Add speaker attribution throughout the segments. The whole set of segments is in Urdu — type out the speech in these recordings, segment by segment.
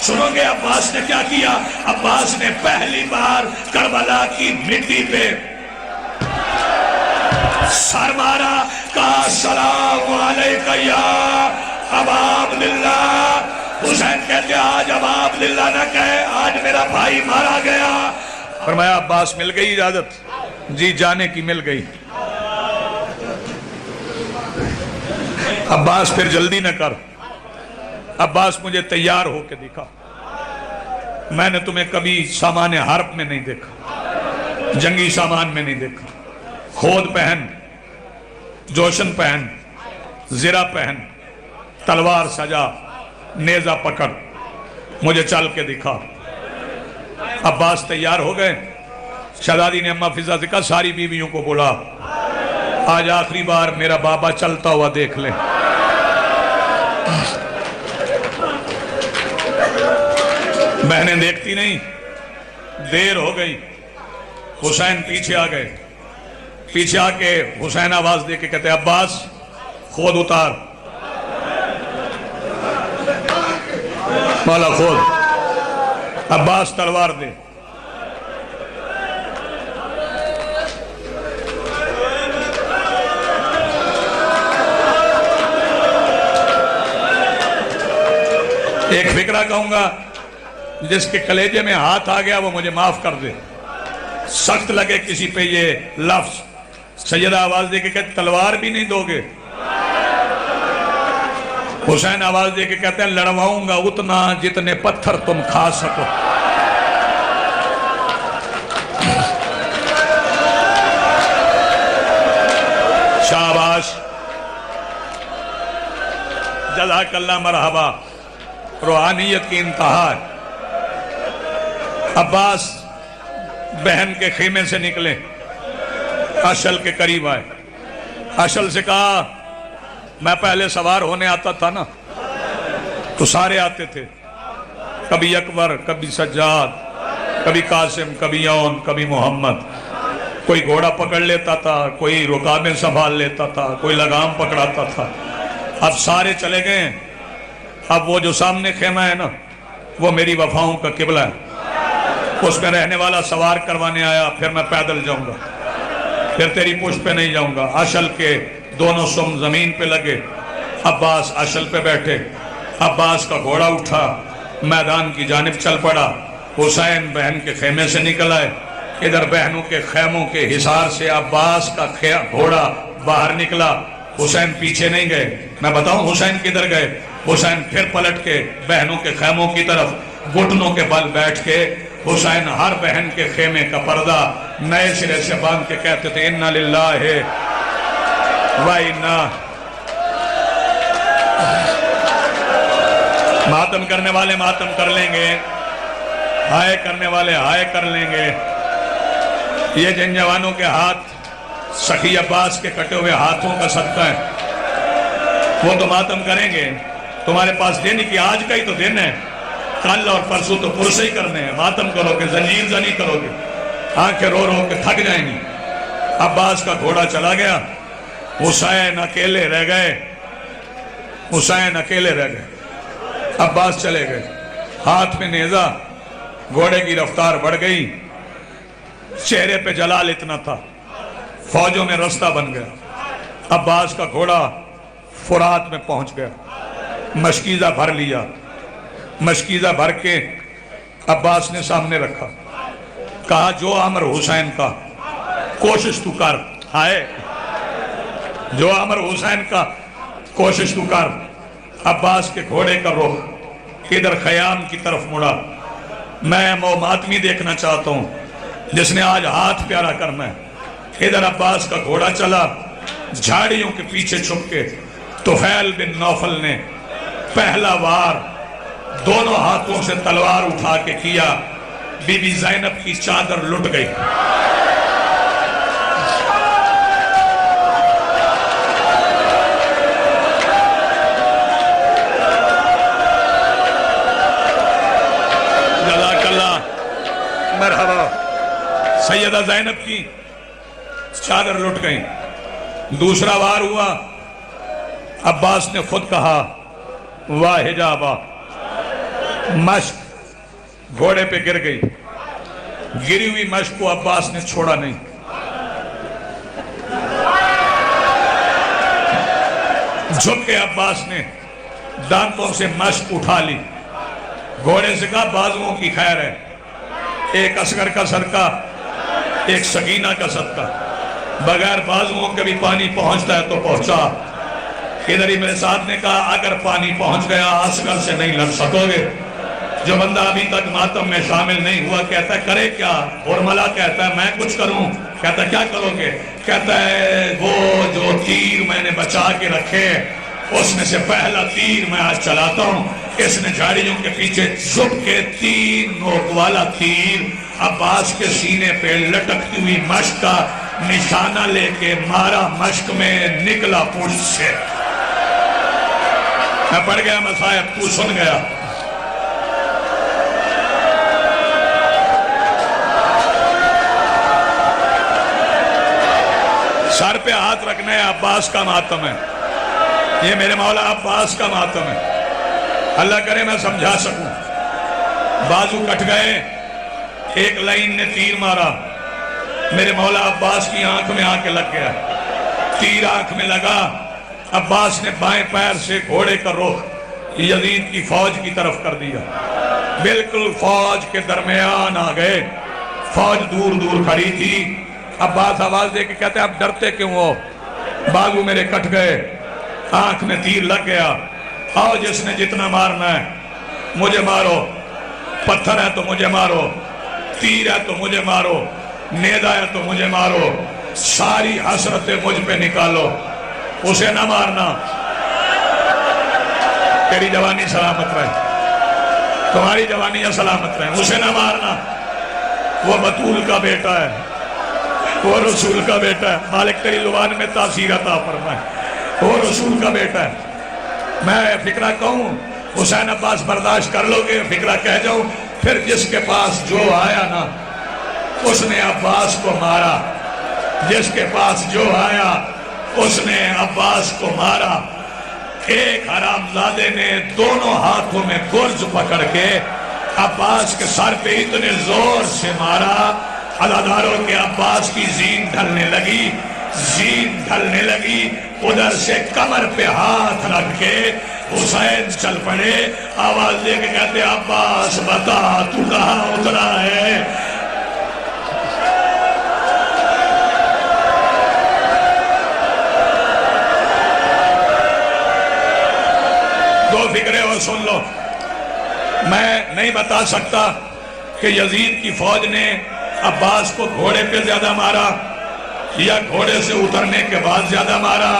Speaker 1: سنو گے عباس نے کیا کیا؟ عباس نے پہلی بار کربلا کی مٹی پہ سر مارا، کہا السلام علیکہ یا ابا عبداللہ۔ حسین کہتے آج ابا عبداللہ نہ کہے، آج میرا بھائی مارا گیا۔ فرمایا عباس مل گئی اجازت؟ جی جانے کی مل گئی۔ عباس پھر جلدی نہ کر، عباس مجھے تیار ہو کے دکھا، میں نے تمہیں کبھی سامان حرب میں نہیں دیکھا، جنگی سامان میں نہیں دیکھا، خود پہن، جوشن پہن، زرہ پہن، تلوار سجا، نیزہ پکڑ، مجھے چل کے دکھا۔ عباس تیار ہو گئے۔ شہزادی نے اماں فضا سے کہا ساری بیویوں کو بلا، آج آخری بار میرا بابا چلتا ہوا دیکھ لیں۔ بہنیں دیکھتی نہیں، دیر ہو گئی۔ حسین پیچھے آ گئے، پیچھے آ کے حسین آواز دے کے کہتے عباس خود اتار، مولا خود، عباس تلوار دے۔ ایک فکرہ کہوں گا، جس کے کلیجے میں ہاتھ آ گیا وہ مجھے معاف کر دے، سخت لگے کسی پہ یہ لفظ، سیدہ آواز دے کے کہتے تلوار بھی نہیں دو گے؟ حسین آواز دے کے کہتے ہیں لڑواؤں گا اتنا جتنے پتھر تم کھا سکو۔ شاباش، جزاک اللہ، مرحبا، روحانیت کی انتہا ہے۔ عباس بہن کے خیمے سے نکلے، اشل کے قریب آئے، اشل سے کہا میں پہلے سوار ہونے آتا تھا نا تو سارے آتے تھے، کبھی اکبر، کبھی سجاد، کبھی قاسم، کبھی یون، کبھی محمد، کوئی گھوڑا پکڑ لیتا تھا، کوئی رکابیں سنبھال لیتا تھا، کوئی لگام پکڑاتا تھا۔ اب سارے چلے گئے، اب وہ جو سامنے خیمہ ہے نا وہ میری وفاؤں کا قبلہ ہے، اس میں رہنے والا سوار کروانے آیا، پھر میں پیدل جاؤں گا، پھر تیری پشت پہ نہیں جاؤں گا۔ اشل کے دونوں سم زمین پہ لگے، عباس اشل پہ بیٹھے، عباس کا گھوڑا اٹھا، میدان کی جانب چل پڑا۔ حسین بہن کے خیمے سے نکل آئے، ادھر بہنوں کے خیموں کے حصار سے عباس کا گھوڑا باہر نکلا۔ حسین پیچھے نہیں گئے، میں بتاؤں حسین کدھر گئے؟ حسین پھر پلٹ کے بہنوں کے خیموں کی طرف گھٹنوں کے بل بیٹھ کے حسین ہر بہن کے خیمے کا پردہ نئے سرے سے باندھ کے کہتے تھے اِنَّا لِلَّهِ وَإِنَّا۔ ماتم کرنے والے ماتم کر لیں گے، ہائے کرنے والے ہائے کر لیں گے۔ یہ جن جوانوں کے ہاتھ سخی عباس کے کٹے ہوئے ہاتھوں کا صدقہ ہے، وہ تو ماتم کریں گے۔ تمہارے پاس دن کی آج کا ہی تو دن ہے، کل اور پرسوں تو پرسے ہی کرنے ہیں۔ ماتم کرو گے، زنجیر زنی کرو گے، آنکھیں رو رو کے تھک جائیں گی۔ عباس کا گھوڑا چلا گیا، حسین اکیلے رہ گئے، حسین اکیلے رہ گئے، عباس چلے گئے، ہاتھ میں نیزہ، گھوڑے کی رفتار بڑھ گئی، چہرے پہ جلال اتنا تھا، فوجوں میں رستہ بن گیا۔ عباس کا گھوڑا فرات میں پہنچ گیا، مشکیزہ بھر لیا، مشکیزہ بھر کے عباس نے سامنے رکھا، کہا جو امر حسین کا کوشش تو کر، ہائے جو امر حسین کا کوشش تو کر۔ عباس کے گھوڑے کا رخ ادھر خیام کی طرف مڑا، میں وہ ماتمی دیکھنا چاہتا ہوں جس نے آج ہاتھ پیارا کرنا ہے۔ ادھر عباس کا گھوڑا چلا، جھاڑیوں کے پیچھے چھپ کے طفیل بن نوفل نے پہلا وار دونوں ہاتھوں سے تلوار اٹھا کے کیا، بی بی زینب کی چادر لٹ گئی۔ جزاک اللہ، مرحبا۔ سیدہ زینب کی چادر لٹ گئی۔ دوسرا وار ہوا، عباس نے خود کہا واہ حجابہ، مشق گھوڑے پہ گر گئی. گری ہوئی مشق کو عباس نے چھوڑا نہیں. جھک کے عباس نے دانتوں سے مشق اٹھا لی. گھوڑے سے کہا بازوؤں کی خیر ہے، ایک اصغر کا صدقہ ایک سکینہ کا صدقہ، بغیر بازوؤں کے بھی پانی پہنچتا ہے تو پہنچا. ادھر ہی میرے ساتھ نے کہا اگر پانی پہنچ گیا اصغر سے نہیں لڑ سکو گے. جو بندہ ابھی تک ماتم میں شامل نہیں ہوا کہتا ہے کرے کیا؟ ارملا کہتا ہے میں کچھ کروں. کہتا ہے کیا کرو گے؟ کہتا ہے وہ جو تیر میں نے بچا کے رکھے اس میں سے پہلا تیر میں آج چلاتا ہوں. اس نے جھاڑیوں کے پیچھے جھک کے 3 نوک والا تیر عباس کے سینے پہ لٹکتی ہوئی مشق کا نشانہ لے کے مارا. مشق میں نکلا پوچھ سے. میں پڑھ گیا مصائب، تو سن گیا. سر پہ ہاتھ رکھنا ہے، عباس کا ماتم ہے. یہ میرے مولا عباس کا ماتم ہے. اللہ کرے میں سمجھا سکوں. بازو کٹ گئے، ایک لائن نے تیر مارا، میرے مولا عباس کی آنکھ میں آ کے لگ گیا. تیر آنکھ میں لگا. عباس نے بائیں پیر سے گھوڑے کا رخ یزید کی فوج کی طرف کر دیا. بالکل فوج کے درمیان آ گئے. فوج دور دور کھڑی تھی. عباس آواز دے کے کہتے ہیں آپ ڈرتے کیوں ہو؟ بازو میرے کٹ گئے، آنکھ میں تیر لگ گیا. آؤ جس نے جتنا مارنا ہے مجھے مارو. پتھر ہے تو مجھے مارو، تیر ہے تو مجھے مارو، نیزہ ہے تو مجھے مارو. ساری حسرتیں مجھ پہ نکالو، اسے نہ مارنا. تیری جوانی سلامت رہے، تمہاری جوانی سلامت رہے. اسے نہ مارنا. وہ بطول کا بیٹا ہے، وہ رسول کا بیٹا ہے. مالک تیری زبان میں تاثیر عطا فرمائے. وہ رسول کا بیٹا ہے. میں فکرہ کہوں حسین عباس برداشت کر لو گے؟ فکرہ کہہ جاؤں پھر جس کے پاس جو آیا نا اس نے عباس کو مارا. جس کے پاس جو آیا اس نے عباس کو مارا. ایک حرامزادے نے دونوں ہاتھوں میں گرز پکڑ کے عباس کے سر پہ اتنے زور سے مارا. عزاداروں کے عباس کی زین ڈھلنے لگی، زین ڈھلنے لگی. ادھر سے کمر پہ ہاتھ رکھ کے حسین چل پڑے. آواز دے کے کہتے عباس بتا تو کہاں اترا ہے؟ دو فکرے اور سن لو. میں نہیں بتا سکتا کہ یزید کی فوج نے عباس کو گھوڑے پہ زیادہ مارا یا گھوڑے سے اترنے کے بعد زیادہ مارا.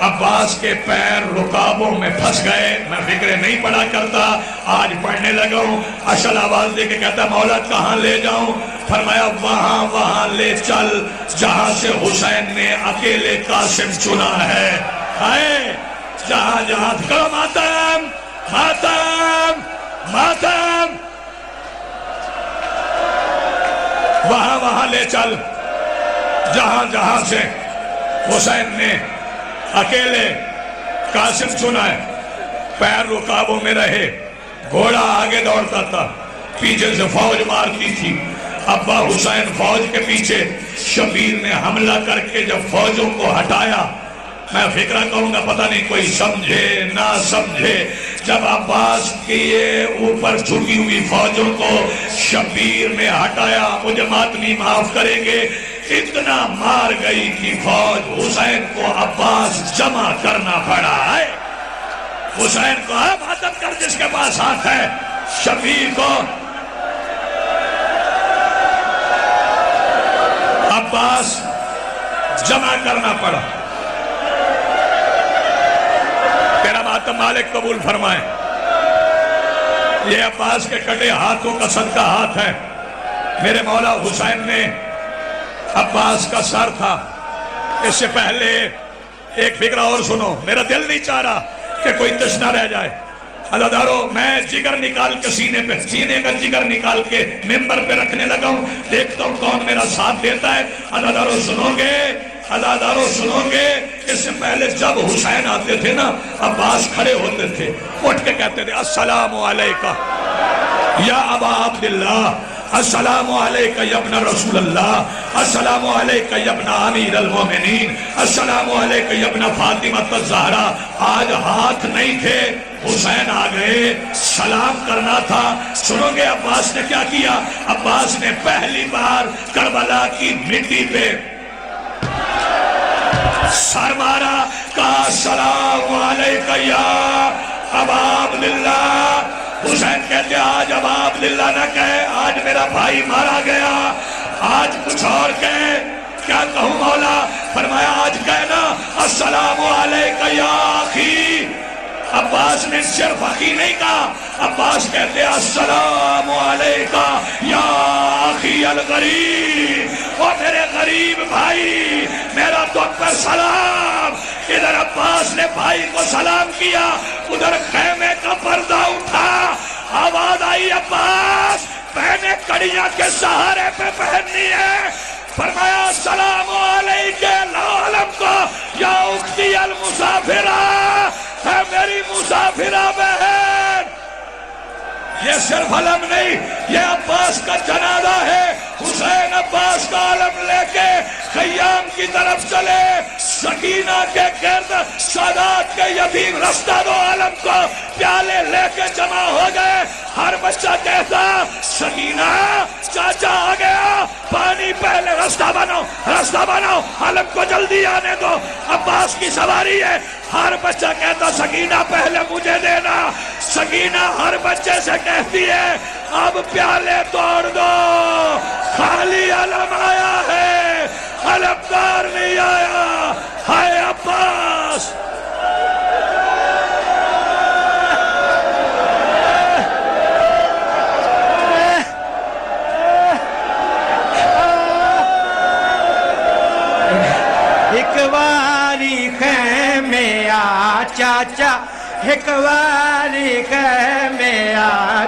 Speaker 1: عباس کے پیر رکابوں میں پھنس گئے. میں فکرے نہیں پڑھا کرتا، آج پڑھنے لگا ہوں. اشل آواز دے کے کہتا مولا کہاں لے جاؤں؟ فرمایا وہاں لے چل جہاں سے حسین نے اکیلے قاسم چنا ہے. ہائے جہاں کرو ماتم ماتم ماتم. وہاں لے چل جہاں سے حسین نے اکیلے قاسم چنا ہے. پیر رکابوں میں رہے، گھوڑا آگے دوڑتا تھا، پیچھے سے فوج مارتی تھی. ابا حسین فوج کے پیچھے. شبیر نے حملہ کر کے جب فوجوں کو ہٹایا، میں فکرہ کہوں گا پتہ نہیں کوئی سمجھے نہ سمجھے، جب عباس کی اوپر جھکی ہوئی فوجوں کو شبیر نے ہٹایا، مجھے ماتمی معاف کریں گے، اتنا مار گئی کہ فوج حسین کو عباس جمع کرنا پڑا ہے. حسین کو ماتم کر جس کے پاس ہاتھ ہے. شبیر کو عباس جمع کرنا پڑا. تیرا ماتم مالک قبول فرمائے. یہ عباس کے کٹے ہاتھوں کا صدقہ ہاتھ ہے. میرے مولا حسین نے عباس کا سر تھا. اس سے پہلے ایک فکرہ اور سنو، میرا دل نہیں چاہ رہا کہ کوئی تشنہ رہ جائے. عزادارو میں جگر نکال کے سینے کا جگر نکال کے ممبر پہ رکھنے لگا ہوں، دیکھتا ہوں کون میرا ساتھ دیتا ہے. عزادارو سنو گے، عزاداروں سنو گے، اس سے پہلے جب حسین آتے تھے نا، عباس کھڑے ہوتے تھے، اٹھ کے کہتے تھے السلام علیکہ یا ابا عبداللہ، السلام علیکہ یا ابن رسول اللہ، السلام علیکہ یا ابن امیر المومنین، السلام علیکہ یا ابن فاطمہ الزہرا۔ آج ہاتھ نہیں تھے، حسین آ گئے، سلام کرنا تھا۔ سنو گے عباس نے کیا کیا؟ عباس نے پہلی بار کربلا کی مٹی پہ سر مارا، کہا السلام علیکہ یا ابا عبداللہ۔ حسین کہتے آج ابا عبداللہ نہ کہے، آج میرا بھائی مارا گیا، آج کچھ اور کہے۔ کیا کہوں مولا؟ فرمایا آج کہنا السلام علیکہ یا اخی۔ عباس نے صرف اخی نہیں کہا، عباس کہتے السلام علیکہ یا اخی الغریب، اور میرے غریب بھائی، میرا تم پر سلام۔ ادھر عباس نے بھائی کو سلام کیا، ادھر خیمے کا پردہ اٹھا، آواز آئی عباس پہنے کڑیاں کے سہارے پہ پہننی ہے۔ فرمایا السلام علیکہ العالم کو یا اختی المسافرہ، ہے میری مسافرہ بہن۔ یہ صرف علم نہیں، یہ عباس کا جنازہ ہے۔ حسین عباس کا علم لے کے خیام کی طرف چلے، سکینہ کے گرد سادات کے یتیم رستہ دو عالم کو پیالے لے کے جمع ہو گئے۔ ہر بچہ کہتا سکینہ چاچا آ گیا، پانی پہلے، رستہ بناؤ رستہ بناؤ، عالم کو جلدی آنے دو، عباس کی سواری ہے۔ ہر بچہ کہتا سکینہ پہلے مجھے دینا۔ سکینہ ہر بچے سے کہتی ہے اب پیالے توڑ دو، خالی علم آیا ہے، علمدار نہیں آیا۔ ہائے عباس،
Speaker 2: ایک واری خیمے آ چاچا، ایک واری خیمے آ